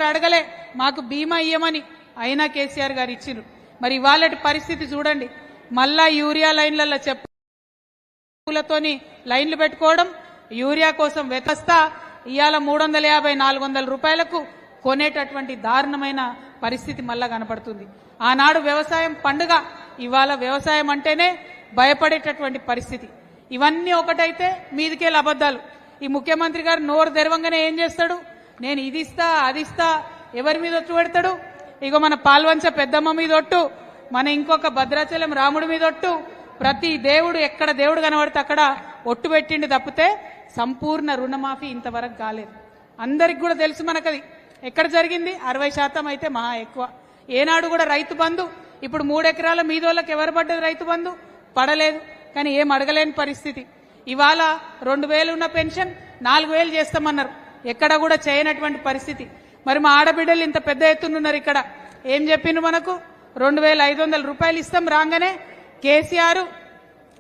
అడగలే మాకు బీమా ఇయ్యమని, అయినా కేసీఆర్ గారు ఇచ్చిరు. మరి ఇవాళటి పరిస్థితి చూడండి, మళ్ళా యూరియా లైన్లలో చెప్పులతోని లైన్లు పెట్టుకోవడం, యూరియా కోసం వెతస్తా ఇవాళ 350-400 రూపాయలకు కొనేటటువంటి దారుణమైన పరిస్థితి మళ్ళా కనపడుతుంది. ఆనాడు వ్యవసాయం పండుగ, ఇవాళ వ్యవసాయం అంటేనే భయపడేటటువంటి పరిస్థితి. ఇవన్నీ ఒకటైతే మీదికేళ్ళ అబద్ధాలు. ఈ ముఖ్యమంత్రి గారు నోరు తెరవంగానే ఏం చేస్తాడు, నేను ఇది ఇస్తా అది ఇస్తా, ఎవరి మీద ఒట్టు పెడతాడు? ఇగో మన పాల్వంచ పెద్దమ్మ మీద ఒట్టు, మన ఇంకొక భద్రాచలం రాముడి మీద ఒట్టు, ప్రతి దేవుడు ఎక్కడ దేవుడు కనబడితే అక్కడ ఒట్టు పెట్టిండి తప్పితే సంపూర్ణ రుణమాఫీ ఇంతవరకు కాలేదు. అందరికి కూడా తెలుసు మనకది ఎక్కడ జరిగింది. 60% అయితే మహా ఎక్కువ. ఏనాడు కూడా రైతు బంధు, ఇప్పుడు 3 ఎకరాల మీదోళ్ళకి ఎవరు పడ్డది రైతు బంధు? పడలేదు. కానీ ఏం అడగలేని పరిస్థితి. ఇవాళ 2000 ఉన్న పెన్షన్ 4000 చేస్తామన్నారు, ఎక్కడ కూడా చేయనటువంటి పరిస్థితి. మరి మా ఆడబిడ్డలు ఇంత పెద్ద ఎత్తునున్నారు, ఇక్కడ ఏం చెప్పిండ్రు మనకు? 2500 రూపాయలు ఇస్తాం రాగానే కేసీఆర్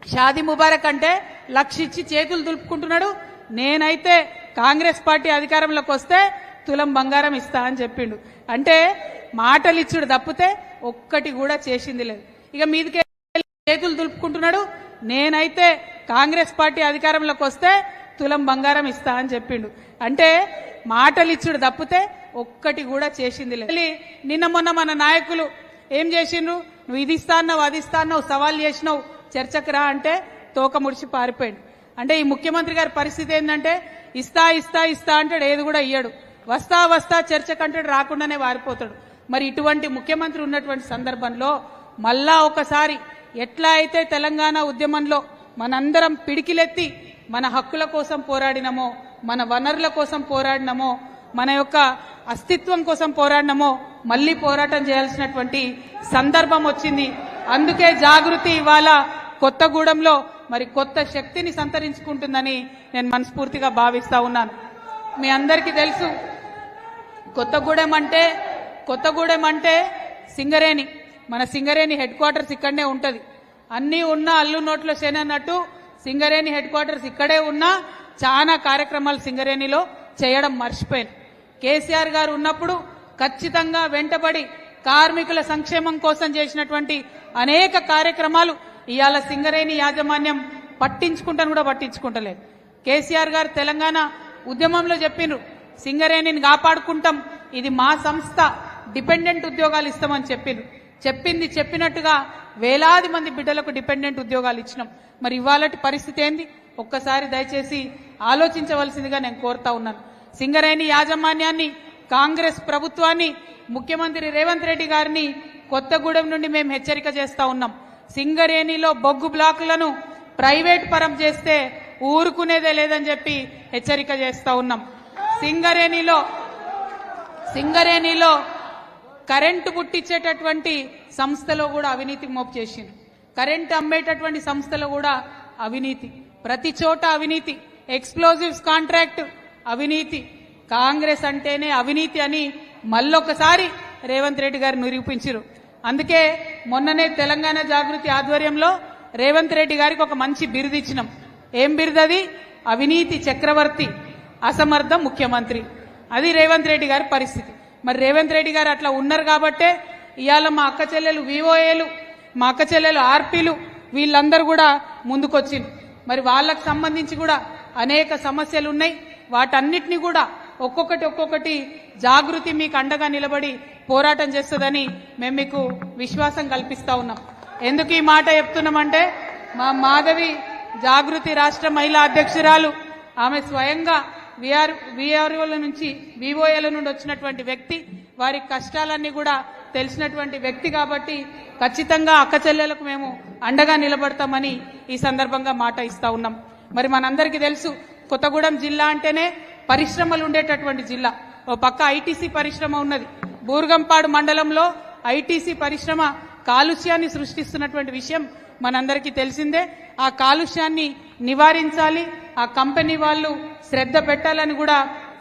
షాదీ ముబారక్ అంటే 1,00,000 ఇచ్చి చేతులు దులుపుకుంటున్నాడు. నేనైతే కాంగ్రెస్ పార్టీ అధికారంలోకి వస్తే తులం బంగారం ఇస్తా అని చెప్పిండు. అంటే మాటలు ఇచ్చుడు తప్పితే ఒక్కటి కూడా చేసింది లేదు. ఇక మీదికే చేతులు దులుపుకుంటున్నాడు, నేనైతే కాంగ్రెస్ పార్టీ అధికారంలోకి వస్తే తులం బంగారం ఇస్తా అని చెప్పిండు. అంటే మాటలు ఇచ్చుడు తప్పితే ఒక్కటి కూడా చేసింది లేదు. నిన్న మొన్న మన నాయకులు ఏం చేసిండ్రు? నువ్వు ఇది ఇస్తా అన్నావు అది ఇస్తా అన్నావు, సవాల్ చేసినావు, చర్చకు రా అంటే తోక ముడిచి పారిపోయాడు. అంటే ఈ ముఖ్యమంత్రి గారి పరిస్థితి ఏంటంటే ఇస్తా ఇస్తా ఇస్తా అంటాడు, ఏది కూడా ఇయ్యడు. వస్తా వస్తా చర్చకు అంటాడు, రాకుండానే వారిపోతాడు. మరి ఇటువంటి ముఖ్యమంత్రి ఉన్నటువంటి సందర్భంలో మళ్ళా ఒకసారి ఎట్లా అయితే తెలంగాణ ఉద్యమంలో మనందరం పిడికిలెత్తి మన హక్కుల కోసం పోరాడినమో, మన వనరుల కోసం పోరాడినమో, మన యొక్క అస్తిత్వం కోసం పోరాడినమో మళ్లీ పోరాటం చేయాల్సినటువంటి సందర్భం వచ్చింది. అందుకే జాగృతి ఇవాళ కొత్తగూడెంలో మరి కొత్త శక్తిని సంతరించుకుంటుందని నేను మనస్ఫూర్తిగా భావిస్తా ఉన్నాను. మీ అందరికీ తెలుసు, కొత్తగూడెం అంటే సింగరేణి, మన సింగరేణి హెడ్ క్వార్టర్స్ ఇక్కడనే ఉంటది. అన్నీ ఉన్నా అల్లు నోట్లో సేనన్నట్టు సింగరేణి హెడ్ క్వార్టర్స్ ఇక్కడే ఉన్నా చాలా కార్యక్రమాలు సింగరేణిలో చేయడం మర్చిపోయాను. కేసీఆర్ గారు ఉన్నప్పుడు ఖచ్చితంగా వెంటబడి కార్మికుల సంక్షేమం కోసం చేసినటువంటి అనేక కార్యక్రమాలు ఇవాళ సింగరేణి యాజమాన్యం పట్టించుకుంటాను కూడా పట్టించుకుంటలేదు. కేసీఆర్ గారు తెలంగాణ ఉద్యమంలో చెప్పిండ్రు, సింగరేణిని కాపాడుకుంటాం, ఇది మా సంస్థ, డిపెండెంట్ ఉద్యోగాలు ఇస్తామని చెప్పిండ్రు. చెప్పింది చెప్పినట్టుగా వేలాది మంది బిడ్డలకు డిపెండెంట్ ఉద్యోగాలు ఇచ్చినాం. మరి ఇవాళటి పరిస్థితి ఏంది? ఒక్కసారి దయచేసి ఆలోచించవలసిందిగా నేను కోరుతా ఉన్నాను. సింగరేణి యాజమాన్యాన్ని, కాంగ్రెస్ ప్రభుత్వాన్ని, ముఖ్యమంత్రి రేవంత్ రెడ్డి గారిని కొత్తగూడెం నుండి మేము హెచ్చరిక చేస్తా ఉన్నాం. సింగరేణిలో బొగ్గు బ్లాకులను ప్రైవేట్ పరం చేస్తే ఊరుకునేదే లేదని చెప్పి హెచ్చరిక చేస్తా ఉన్నాం. సింగరేణిలో కరెంటు పుట్టించేటటువంటి సంస్థలో కూడా అవినీతి మోపు చేసింది. కరెంటు అమ్మేటటువంటి సంస్థలో కూడా అవినీతి, ప్రతి చోట అవినీతి. ఎక్స్ప్లోజివ్స్ కాంట్రాక్ట్ అవినీతి. కాంగ్రెస్ అంటేనే అవినీతి అని మళ్ళొకసారి రేవంత్ రెడ్డి గారు నిరూపించారు. అందుకే మొన్ననే తెలంగాణ జాగృతి ఆధ్వర్యంలో రేవంత్ రెడ్డి గారికి ఒక మంచి బిరుదు ఇచ్చినాం. ఏం బిరుదది? అవినీతి చక్రవర్తి, అసమర్థ ముఖ్యమంత్రి. అది రేవంత్ రెడ్డి గారి పరిస్థితి. మరి రేవంత్ రెడ్డి గారు అట్లా ఉన్నారు కాబట్టే ఇవాళ మా అక్క చెల్లెలు వివోఏలు, మా అక్క చెల్లెలు ఆర్పీలు వీళ్ళందరూ కూడా ముందుకొచ్చింది. మరి వాళ్ళకు సంబంధించి కూడా అనేక సమస్యలు ఉన్నాయి. వాటన్నిటినీ కూడా ఒక్కొక్కటి జాగృతి మీకు అండగా నిలబడి పోరాటం చేస్తుందని మేము మీకు విశ్వాసం కల్పిస్తా ఉన్నాం. ఎందుకు ఈ మాట చెప్తున్నామంటే మా మాధవి జాగృతి రాష్ట్ర మహిళా అధ్యక్షురాలు, ఆమె స్వయంగా విఆర్ఓల నుంచి వివోఏల నుండి వచ్చినటువంటి వ్యక్తి, వారి కష్టాలన్నీ కూడా తెలిసినటువంటి వ్యక్తి కాబట్టి ఖచ్చితంగా అక్క చెల్లెలకు మేము అండగా నిలబడతామని ఈ సందర్భంగా మాట ఇస్తా ఉన్నాం. మరి మనందరికీ తెలుసు, కొత్తగూడెం జిల్లా అంటేనే పరిశ్రమలు ఉండేటటువంటి జిల్లా. ఓ పక్క ఐటీసీ పరిశ్రమ ఉన్నది. బూర్గంపాడు మండలంలో ఐటీసీ పరిశ్రమ కాలుష్యాన్ని సృష్టిస్తున్నటువంటి విషయం మనందరికీ తెలిసిందే. ఆ కాలుష్యాన్ని నివారించాలి, ఆ కంపెనీ వాళ్ళు శ్రద్ధ పెట్టాలని కూడా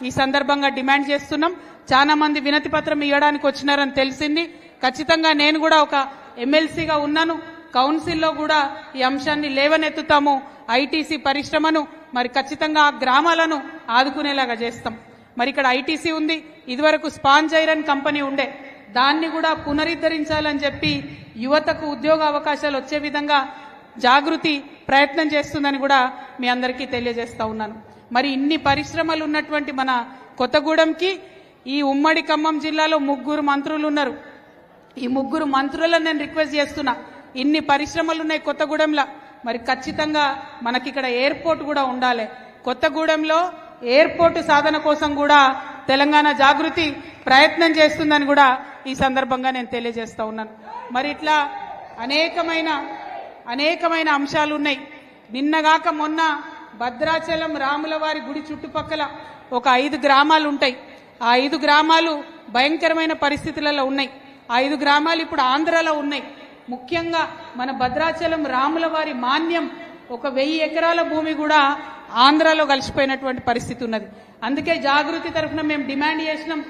ఈ సందర్భంగా డిమాండ్ చేస్తున్నాం. చాలా మంది వినతి పత్రం ఇవ్వడానికి వచ్చినారని తెలిసింది. ఖచ్చితంగా నేను కూడా ఒక ఎమ్మెల్సీగా ఉన్నాను, కౌన్సిల్లో కూడా ఈ అంశాన్ని లేవనెత్తుతాము. ఐటీసీ పరిశ్రమను మరి ఖచ్చితంగా ఆ గ్రామాలను ఆదుకునేలాగా చేస్తాం. మరి ఇక్కడ ఐటీసీ ఉంది, ఇదివరకు స్పాంజ్ ఐరన్ కంపెనీ ఉండే, దాన్ని కూడా పునరుద్ధరించాలని చెప్పి యువతకు ఉద్యోగ అవకాశాలు వచ్చే విధంగా జాగృతి ప్రయత్నం చేస్తుందని కూడా మీ అందరికీ తెలియజేస్తా ఉన్నాను. మరి ఇన్ని పరిశ్రమలు ఉన్నటువంటి మన కొత్తగూడెంకి ఈ ఉమ్మడి ఖమ్మం జిల్లాలో 3 మంత్రులు ఉన్నారు. ఈ 3 మంత్రులను నేను రిక్వెస్ట్ చేస్తున్నా, ఇన్ని పరిశ్రమలు ఉన్నాయి కొత్తగూడెంలో, మరి ఖచ్చితంగా మనకి ఇక్కడ ఎయిర్పోర్ట్ కూడా ఉండాలి. కొత్తగూడెంలో ఎయిర్పోర్ట్ సాధన కోసం కూడా తెలంగాణ జాగృతి ప్రయత్నం చేస్తుందని కూడా ఈ సందర్భంగా నేను తెలియజేస్తా ఉన్నాను. మరి ఇట్లా అనేకమైన అంశాలు ఉన్నాయి. నిన్నగాక మొన్న భద్రాచలం రాములవారి గుడి చుట్టుపక్కల ఒక 5 గ్రామాలు ఉంటాయి. ఆ 5 గ్రామాలు భయంకరమైన పరిస్థితులలో ఉన్నాయి. ఆ 5 గ్రామాలు ఇప్పుడు ఆంధ్రలో ఉన్నాయి. ముఖ్యంగా మన భద్రాచలం రాములవారి మాన్యం ఒక 1000 ఎకరాల భూమి కూడా ఆంధ్రాలో కలిసిపోయినటువంటి పరిస్థితి ఉన్నది. అందుకే జాగృతి తరఫున మేము డిమాండ్ చేసినాం.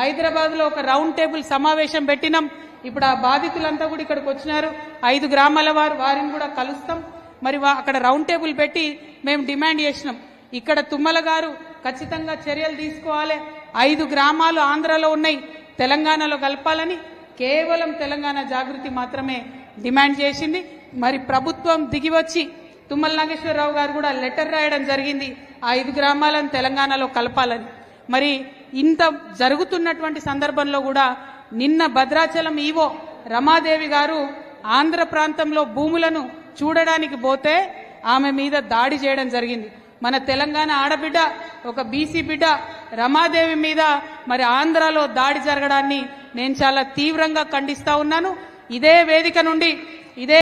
హైదరాబాద్ లో ఒక రౌండ్ టేబుల్ సమావేశం పెట్టినాం. ఇప్పుడు ఆ బాధితులంతా కూడా ఇక్కడికి వచ్చినారు. 5 గ్రామాల వారిని కూడా కలుస్తాం. మరి అక్కడ రౌండ్ టేబుల్ పెట్టి మేము డిమాండ్ చేసినాం. ఇక్కడ తుమ్మల గారు ఖచ్చితంగా చర్యలు తీసుకోవాలి. 5 గ్రామాలు ఆంధ్రాలో ఉన్నాయి, తెలంగాణలో కలపాలని కేవలం తెలంగాణ జాగృతి మాత్రమే డిమాండ్ చేసింది. మరి ప్రభుత్వం దిగివచ్చి తుమ్మల నాగేశ్వరరావు గారు కూడా లెటర్ రాయడం జరిగింది, 5 గ్రామాలను తెలంగాణలో కలపాలని. మరి ఇంత జరుగుతున్నటువంటి సందర్భంలో కూడా నిన్న భద్రాచలం ఈవో రమాదేవి గారు ఆంధ్ర ప్రాంతంలో భూములను చూడడానికి పోతే ఆమె మీద దాడి చేయడం జరిగింది. మన తెలంగాణ ఆడబిడ్డ, ఒక బీసీ బిడ్డ రమాదేవి మీద మరి ఆంధ్రాలో దాడి జరగడాన్ని నేను చాలా తీవ్రంగా ఖండిస్తా ఉన్నాను. ఇదే వేదిక నుండి